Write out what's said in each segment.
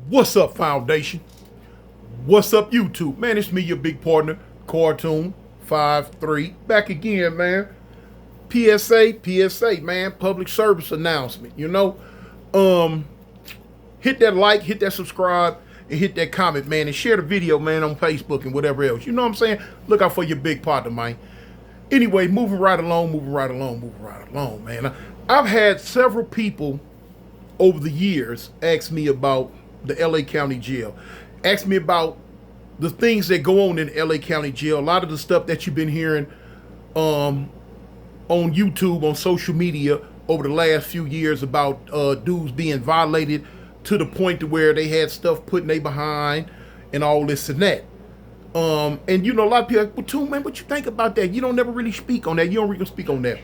What's up, Foundation? What's up, YouTube? Man, it's me, your big partner, Cartoon 53. Back again, man. PSA, man. Public service announcement. Hit that like, hit that subscribe, and hit that comment, man. And share the video, man, on Facebook and whatever else. You know what I'm saying? Look out for your big partner, man. Anyway, moving right along, man. I've had several people over the years ask me about the LA County Jail. Ask me about the things that go on in LA County Jail. A lot of the stuff that you've been hearing on YouTube, on social media over the last few years about dudes being violated to the point to where they had stuff put in their behind and all this and that. And a lot of people are like, well, Toon, man, what you think about that? You don't never really speak on that. You don't really speak on that.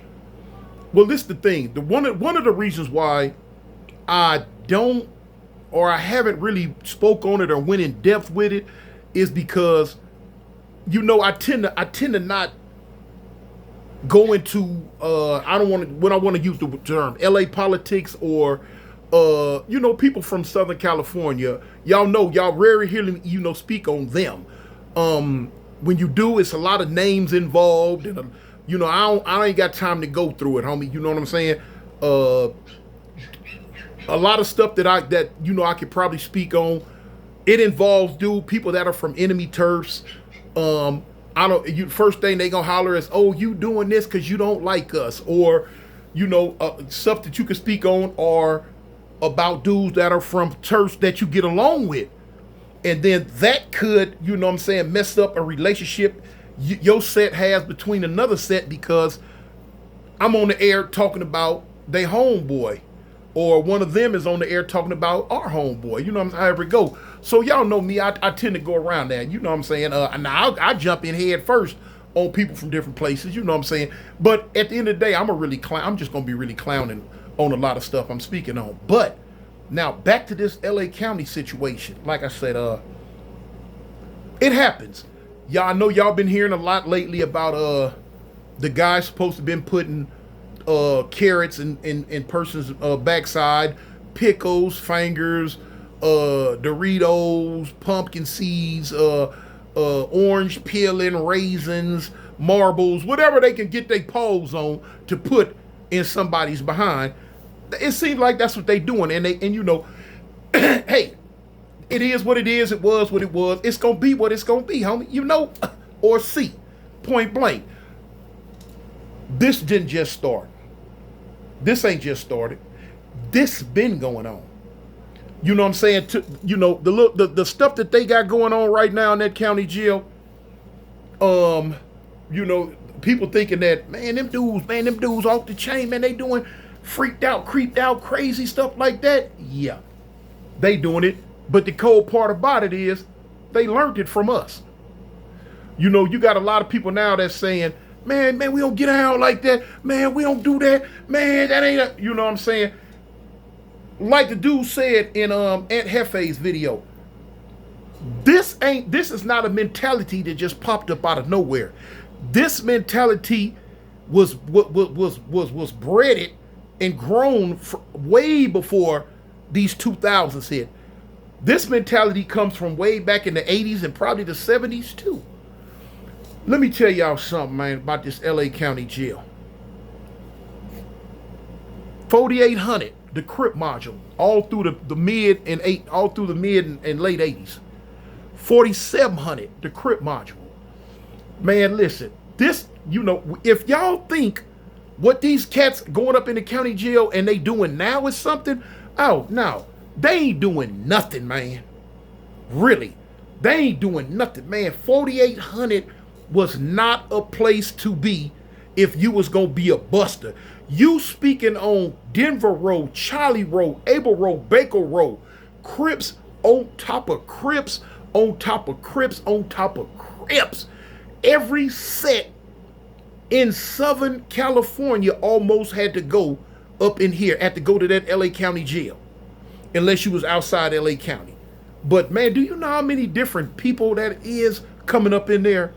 Well, this is the thing. One of the reasons why I don't, or I haven't really spoke on it or went in depth with it, is because, I tend to not go into when I want to use the term LA politics or people from Southern California. Y'all rarely hear me speak on them. When you do, it's a lot of names involved, and I ain't got time to go through it, homie. You know what I'm saying? A lot of stuff that I could probably speak on. It involves people that are from enemy turfs. First thing they gonna holler is, "Oh, you doing this because you don't like us," or stuff that you can speak on are about dudes that are from turfs that you get along with, and then that could mess up a relationship your set has between another set because I'm on the air talking about they homeboy. Or one of them is on the air talking about our homeboy. However it go. So y'all know me, I tend to go around that. You know what I'm saying? Now I jump in head first on people from different places. You know what I'm saying? But at the end of the day, I'm just going to be really clowning on a lot of stuff I'm speaking on. But now back to this LA County situation. Like I said, it happens. I know y'all been hearing a lot lately about the guy supposed to been putting carrots in person's backside, pickles, fingers, Doritos, pumpkin seeds, orange peeling, raisins, marbles, whatever they can get their paws on to put in somebody's behind. It seems like that's what they doing, and hey, it is what it is. It was what it was. It's gonna be what it's gonna be, homie. Or see, point blank. This didn't just start. This ain't just started. This been going on. You know what I'm saying? The stuff that they got going on right now in that county jail. People thinking that, them dudes off the chain, man, they doing freaked out, creeped out, crazy stuff like that. Yeah, they doing it. But the cold part about it is they learned it from us. You got a lot of people now that's saying, Man, we don't get out like that. Man, we don't do that. Man, that ain't you know what I'm saying? Like the dude said in Aunt Hefe's video, this is not a mentality that just popped up out of nowhere. This mentality was bred and grown way before these 2000s hit. This mentality comes from way back in the 80s and probably the 70s too. Let me tell y'all something, man, about this LA County Jail. 4,800, the Crip module, all through the mid and late 80s. 4,700, the Crip module. Man, listen, this, if y'all think what these cats going up in the county jail and they doing now is something, oh no, they ain't doing nothing, man. Really, they ain't doing nothing, man. 4,800 was not a place to be if you was gonna be a buster. You speaking on Denver Road, Charlie Road, Abel Road, Baker Road, Crips on top of Crips, on top of Crips, on top of Crips. Every set in Southern California almost had to go up in here, had to go to that LA County jail, unless you was outside LA County. But man, do you know how many different people that is coming up in there?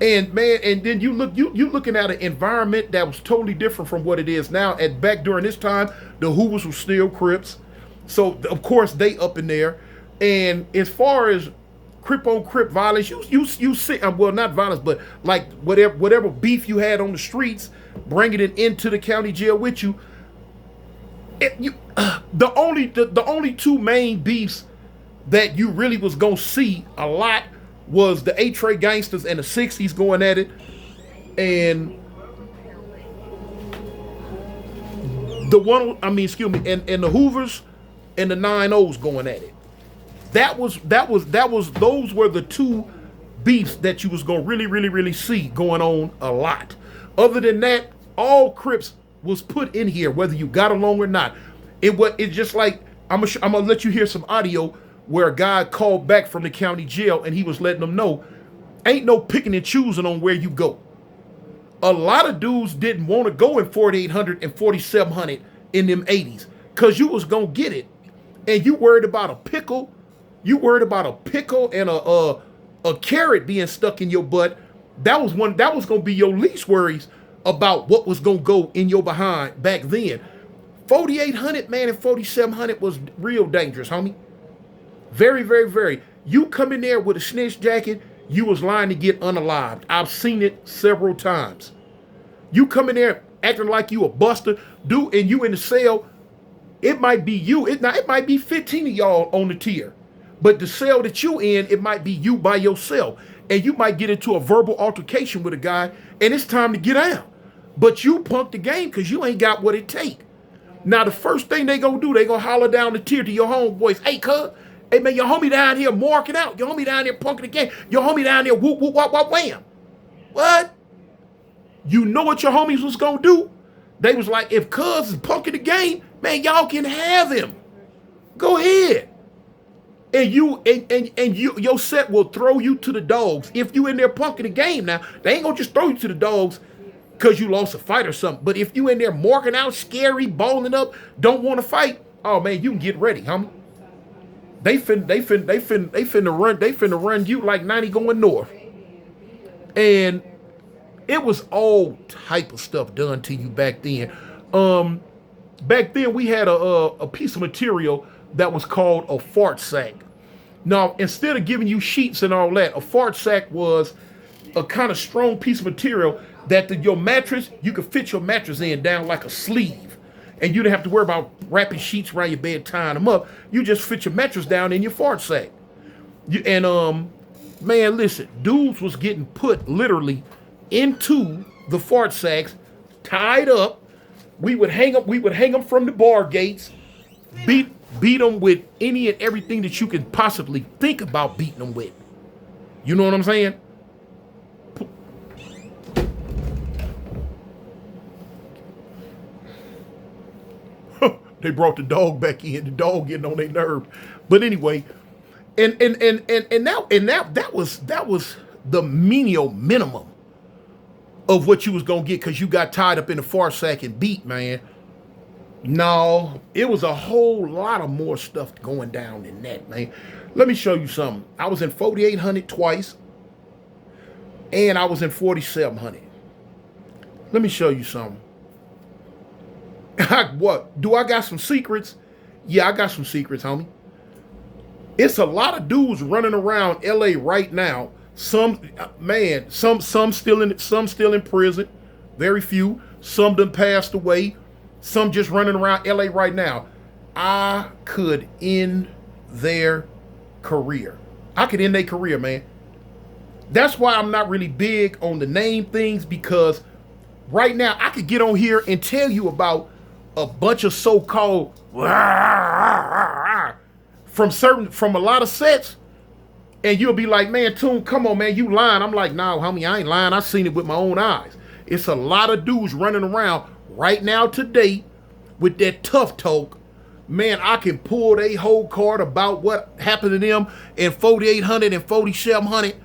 And man, and then you looking at an environment that was totally different from what it is now. Back during this time, the Hoovers were still Crips. So of course they up in there. And as far as Crip on Crip violence, you see, well, not violence, but like whatever beef you had on the streets, bringing it into the county jail with you. The only two main beefs that you really was gonna see a lot was the A-Tray gangsters and the 60s going at it, and and the Hoovers and the 9-0s going at it. Those were the two beefs that you was gonna really see going on a lot. Other than that, all Crips was put in here, whether you got along or not. It's just like I'm gonna let you hear some audio where a guy called back from the county jail and he was letting them know, ain't no picking and choosing on where you go. A lot of dudes didn't want to go in 4800 and 4700 in them 80s because you was gonna get it, and you worried about a pickle. You worried about a pickle and a carrot being stuck in your butt. That was gonna be your least worries about what was gonna go in your behind back then. 4800, man, and 4700 was real dangerous, homie. Very, very, very. You come in there with a snitch jacket, you was lying to get unalived. I've seen it several times. You come in there acting like you a buster, dude, and you in the cell. It might be you. It might be 15 of y'all on the tier. But the cell that you in, it might be you by yourself. And you might get into a verbal altercation with a guy, and it's time to get out. But you punked the game because you ain't got what it take. Now, the first thing they gonna do, they gonna holler down the tier to your homeboys. Hey, cuz, hey, man, your homie down here marking out. Your homie down here punking the game. Your homie down there whoop, whoop, whop, whop, wham. What? You know what your homies was gonna do? They was like, if cuz is punking the game, man, y'all can have him. Go ahead. And your set will throw you to the dogs. If you in there punking the game now, they ain't gonna just throw you to the dogs because you lost a fight or something. But if you in there marking out, scary, balling up, don't want to fight, oh man, you can get ready, homie. They finna run you like 90 going north. And it was all type of stuff done to you back then. Back then we had a piece of material that was called a fart sack. Now, instead of giving you sheets and all that, a fart sack was a kind of strong piece of material that your mattress, you could fit your mattress in down like a sleeve. And you didn't have to worry about wrapping sheets around your bed, tying them up. You just fit your mattress down in your fart sack. Man, listen, dudes was getting put literally into the fart sacks, tied up. We would hang them from the bar gates, beat them with any and everything that you can possibly think about beating them with. You know what I'm saying? They brought the dog back in. The dog getting on their nerve. But anyway, and that was the menial minimum of what you was gonna get because you got tied up in the far sack and beat, man. No, it was a whole lot of more stuff going down than that, man. Let me show you something. I was in 4800 twice, and I was in 4700. Let me show you something. What? Do I got some secrets? Yeah, I got some secrets, homie. It's a lot of dudes running around LA right now. Some still in prison. Very few. Some done passed away. Some just running around LA right now. I could end their career. I could end their career, man. That's why I'm not really big on the name things, because right now I could get on here and tell you about a bunch of so-called from a lot of sets, and you'll be like, man, Toon, come on, man, you lying. I'm like, nah, homie, I ain't lying. I seen it with my own eyes. It's a lot of dudes running around right now today with that tough talk. Man, I can pull their whole card about what happened to them in 4800 and 4700.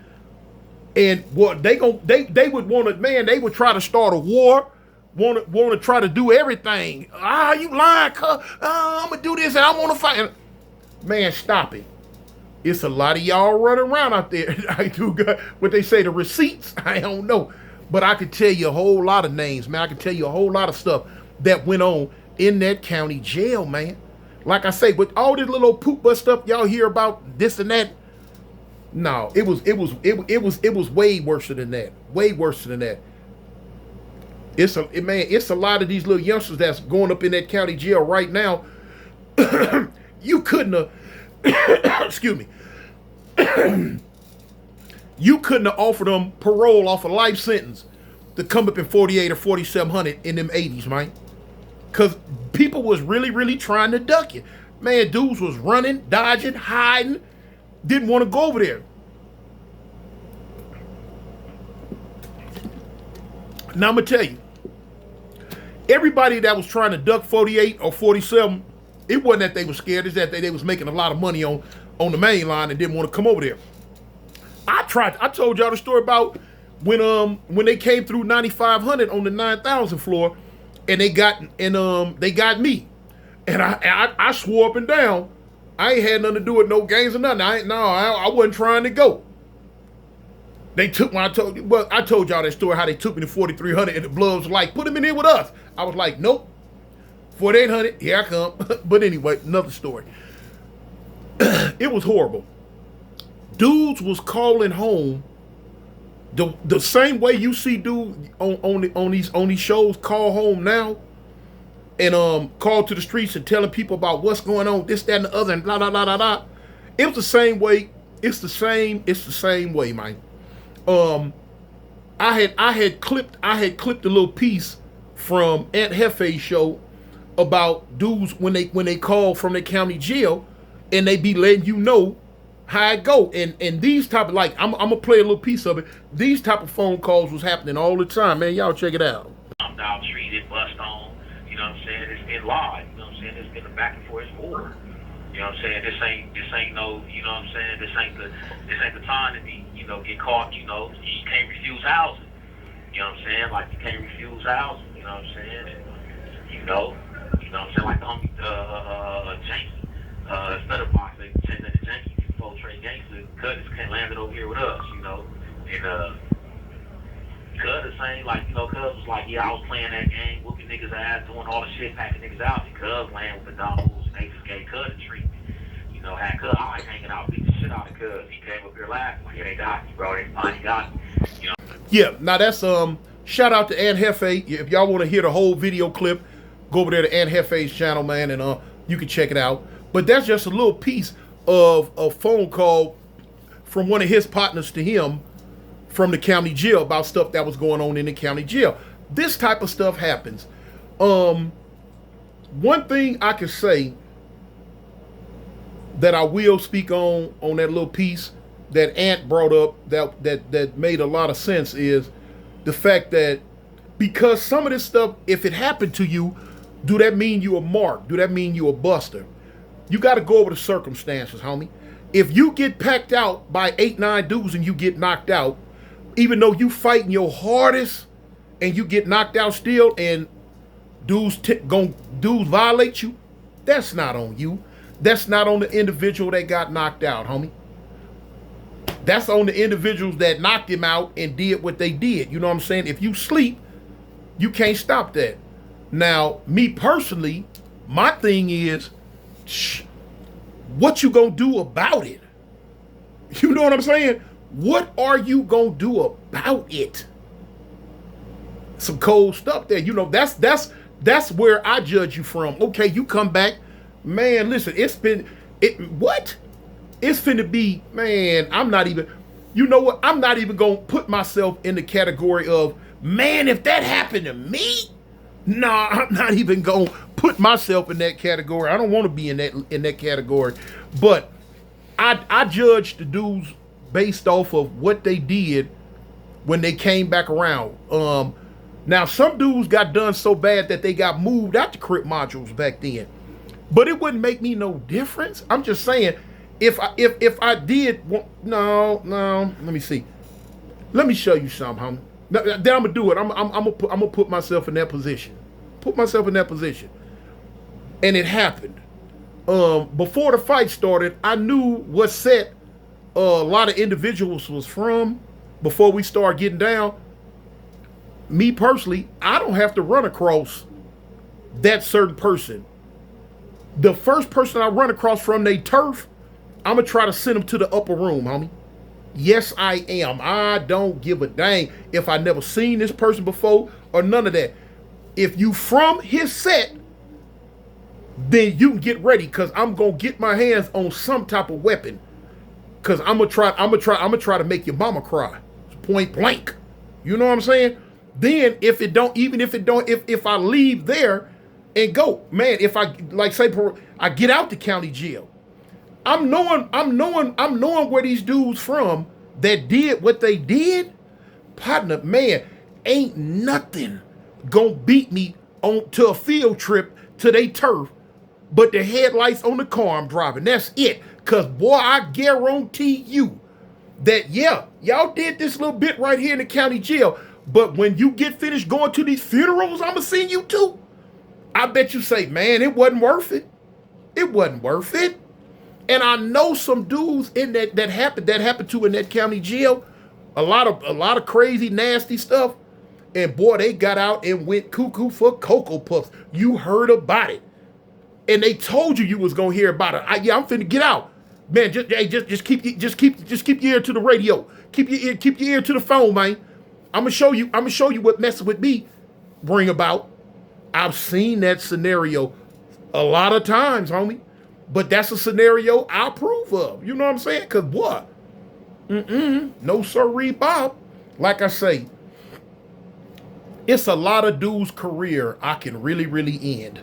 And what they would want to, man, they would try to start a war, want to try to do everything. You lying, cuz. I'm gonna do this and I want to fight. Man, stop it. It's a lot of y'all running around out there. I do got what they say, the receipts. I don't know, but I could tell you a whole lot of names, man. I could tell you a whole lot of stuff that went on in that county jail, man. Like I say, with all this little poop butt stuff y'all hear about this and that, no, it was way worse than that. Way worse than that. It's a lot of these little youngsters that's going up in that county jail right now. You couldn't have excuse me. You couldn't have offered them parole off a life sentence to come up in 48 or 4700 in them 80s, man. Cause people was really trying to duck it. Man, dudes was running, dodging, hiding, didn't want to go over there. Now I'm gonna tell you, everybody that was trying to duck 48 or 47, it wasn't that they were scared, it's that they was making a lot of money on the main line and didn't want to come over there. I told y'all the story about when they came through 9500 on the 9000 floor, and they got me, and I swore up and down I ain't had nothing to do with no games or nothing. I wasn't trying to go. They took when I told y'all that story how they took me to 4300 and the Bloods was like, put him in here with us. I was like, nope. 4800, here I come. But anyway, another story. It was horrible. Dudes was calling home the same way you see dudes on these shows call home now and call to the streets and telling people about what's going on, this, that, and the other, and blah blah blah blah blah. It was the same way. It's the same way, man. I had clipped a little piece from Aunt Hefe's show about dudes when they call from the county jail and they be letting you know how it go. And these type of, like, I'm gonna play a little piece of it. These type of phone calls was happening all the time, man. Y'all check it out. I'm now treated, bust on, you know what I'm saying? It's been live, you know what I'm saying? It's been a back and forth war. You know what I'm saying? This ain't no, you know what I'm saying? This ain't the time to be, you know, get caught, you know. You can't refuse housing. You know what I'm saying? Like, you can't refuse housing, you know what I'm saying? And, you know what I'm saying? Like the homie Janky, Stutter Box, they said that the Janky before Trey Gangster, Cuddy's can't land it over here with us, you know. And Cud is saying, like, you know, Cuz was like, yeah, I was playing that game, whooping niggas' ass, doing all the shit, packing niggas out, and Cuz laying with the dumb moves, and they just gave Cud a treatment. You know, had Cuz, I like hanging out, beat the shit out of Cuz. He came up here laughing, like, yeah, they got you, bro, they finally got you. You know? Yeah, now that's shout out to Aunt Hefe. If y'all want to hear the whole video clip, go over there to Aunt Hefe's channel, man, and you can check it out. But that's just a little piece of a phone call from one of his partners to him from the county jail about stuff that was going on in the county jail. This type of stuff happens. One thing I can say that I will speak on that little piece that Ant brought up that made a lot of sense is the fact that because some of this stuff, if it happened to you, do that mean you a mark? Do that mean you a buster? You got to go over the circumstances, homie. If you get packed out by 8-9 dudes and you get knocked out, even though you fighting your hardest and you get knocked out still and dudes violate you, that's not on you. That's not on the individual that got knocked out, homie. That's on the individuals that knocked him out and did what they did. You know what I'm saying? If you sleep, you can't stop that. Now, me personally, my thing is, what you gonna do about it? You know what I'm saying? What are you gonna do about it? Some cold stuff there. You know, that's where I judge you from. Okay, you come back, man. Listen, it's finna be, man. I'm not even. You know what? I'm not even gonna put myself in the category of, man, if that happened to me. Nah, I'm not even gonna put myself in that category. I don't want to be in that category. But I judge the dudes based off of what they did when they came back around. Now some dudes got done so bad that they got moved out the crip modules back then. But it wouldn't make me no difference. I'm just saying, if I did, no, let me see. Let me show you something, homie. Then I'm gonna do it. I'm gonna put myself in that position. Put myself in that position. And it happened. Before the fight started, I knew what set a lot of individuals was from. Before we start getting down, me personally, I don't have to run across that certain person The first person I run across from they turf, I'm gonna try to send them to the upper room, homie. Yes, I am. I don't give a dang if I never seen this person before or none of that. If you from his set, then you can get ready, cause I'm gonna get my hands on some type of weapon. Cause I'm gonna try to make your mama cry. Point blank. You know what I'm saying? Then if I leave there and go, man, if I I get out the county jail, I'm knowing where these dudes from that did what they did. Partner, man, ain't nothing gonna beat me on to a field trip to they turf, but the headlights on the car I'm driving. That's it. Cause boy, I guarantee you that y'all did this little bit right here in the county jail. But when you get finished going to these funerals, I'ma send you to. I bet you say, man, it wasn't worth it. It wasn't worth it. And I know some dudes in that happened to in that county jail. A lot of crazy, nasty stuff. And boy, they got out and went cuckoo for Cocoa Puffs. You heard about it. And they told you was gonna hear about it. I'm finna get out. Man, just keep your ear to the radio. Keep your ear to the phone, man. I'm gonna show you what messing with me bring about. I've seen that scenario a lot of times, homie. But that's a scenario I approve of. You know what I'm saying? Cause what? No sirree, Bob. Like I say, it's a lot of dudes' career I can really end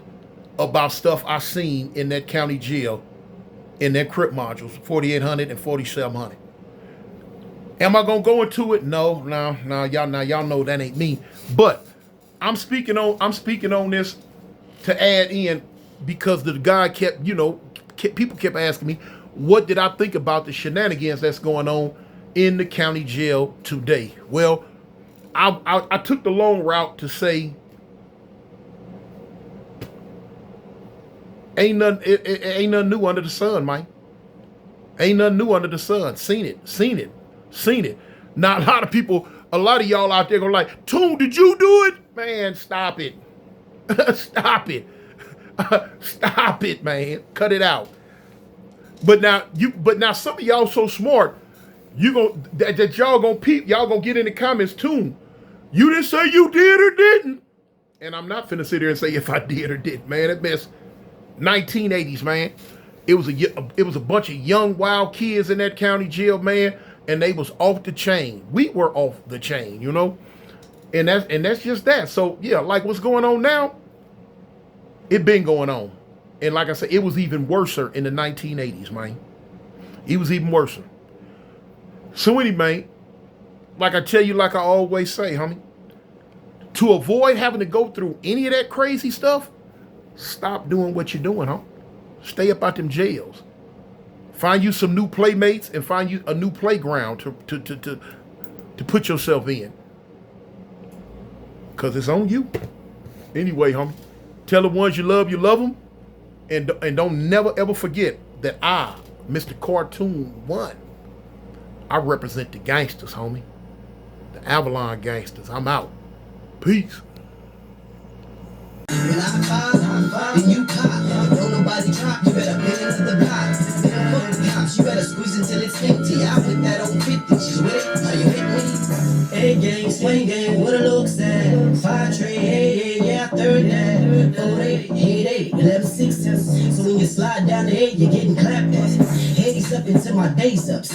about stuff I seen in that county jail in their crip modules, 4800 and 4700. Am I gonna go into it? No, y'all know that ain't me. But I'm speaking on this to add in because the guy people kept asking me, what did I think about the shenanigans that's going on in the county jail today? Well, I took the long route to say, ain't nothing new under the sun, Mike. Ain't nothing new under the sun. Seen it. Now a lot of y'all out there gonna like, Toon, did you do it? Man, stop it. Stop it. Stop it, man. Cut it out. But now some of y'all so smart, y'all gonna peep, y'all gonna get in the comments, Toon, you didn't say you did or didn't. And I'm not finna sit here and say if I did or didn't, man. That mess 1980s, man. It was a bunch of young wild kids in that county jail, man, and they was off the chain. We were off the chain, you know? And that's just that. So yeah, like what's going on now, it been going on. And like I said, it was even worse in the 1980s, man. It was even worse. So anyway, like I tell you, like I always say, homie, to avoid having to go through any of that crazy stuff, stop doing what you're doing, huh? Stay up out them jails. Find you some new playmates and find you a new playground to put yourself in. Because it's on you. Anyway, homie, tell the ones you love them. And don't never ever forget that I, Mr. Cartoon 1, I represent the gangsters, homie. The Avalon gangsters. I'm out. Peace. When I fall, then you pop. Don't nobody drop. You better pin into the block. Then fuck the cops. You better squeeze until it's empty. I put that on 50. You with it? How you hit me? Hey gang, swing gang, what it looks at. 5 tray, yeah, third that. 480, 88, 11 6. So when you slide down the 8, you're getting clapped at. Heads up until my days up.